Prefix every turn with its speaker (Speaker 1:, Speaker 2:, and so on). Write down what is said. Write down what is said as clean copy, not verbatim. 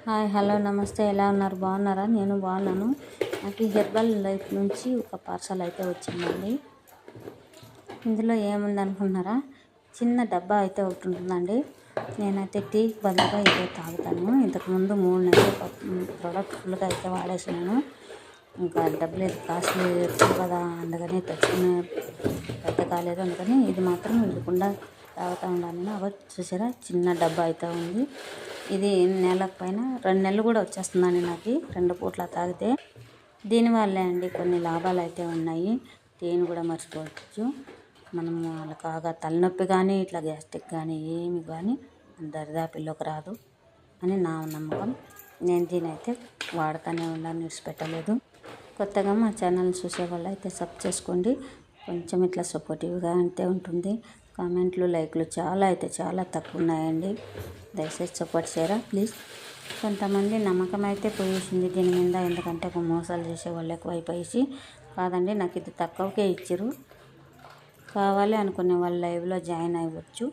Speaker 1: Hi hello నమస్తే, ఎలా ఉన్నారు? బాగున్నారా? నేను బాగున్నాను. నాకు ఈ హెర్బల్ లైఫ్ నుంచి ఒక పార్సల్ అయితే వచ్చిందండి. ఇందులో ఏముందనుకున్నారా? చిన్న డబ్బా అయితే ఒకటి ఉంటుందండి. నేనైతే టీకి బదులుగా ఇదే తాగుతాను. ఇంతకుముందు 3 నెలలు ప్రోడక్ట్ ఫుల్గా అయితే వాడేసినాను. ఇంకా డబ్బులు ఇది కాస్ట్లీ ఎక్కువ కదా, అందుకని తెచ్చుకునే పెద్ద కాలేదు. అందుకని ఇది మాత్రం ఇవ్వకుండా తాగుతూ ఉండాలి. అవ చూసారా, చిన్న డబ్బా అయితే ఉంది. ఇది నెలకు పైన 2 నెలలు కూడా వచ్చేస్తుందండి నాకు 2 పూట్ల తాగితే. దీనివల్లే అండి కొన్ని లాభాలు అయితే ఉన్నాయి. టీని కూడా మర్చిపోవచ్చు మనం. కాగా తలనొప్పి కానీ ఇట్లా గ్యాస్ట్రిక్ కానీ ఏమి కానీ దరిదాపుల్లోకి రాదు అని నా నమ్మకం. నేను దీని అయితే వాడుతూనే ఉన్నాను, విడిచిపెట్టలేదు. కొత్తగా మా ఛానల్ చూసే వాళ్ళు అయితే సబ్ చేసుకోండి. కొంచెం ఇట్లా సపోర్టివ్గా అంటే ఉంటుంది. కామెంట్లు లైక్లు చాలా తక్కువ ఉన్నాయండి. దయచేసి సపోర్ట్ చేయరా ప్లీజ్. కొంతమంది నమ్మకం అయితే పోయేసింది దీని మీద, ఎందుకంటే ఒక మోసాలు చేసే వాళ్ళు ఎక్కువైపోయేసి. కాదండి, నాకు ఇది తక్కువకే ఇచ్చారు. కావాలి అనుకునే వాళ్ళు లైవ్లో జాయిన్ అవ్వచ్చు.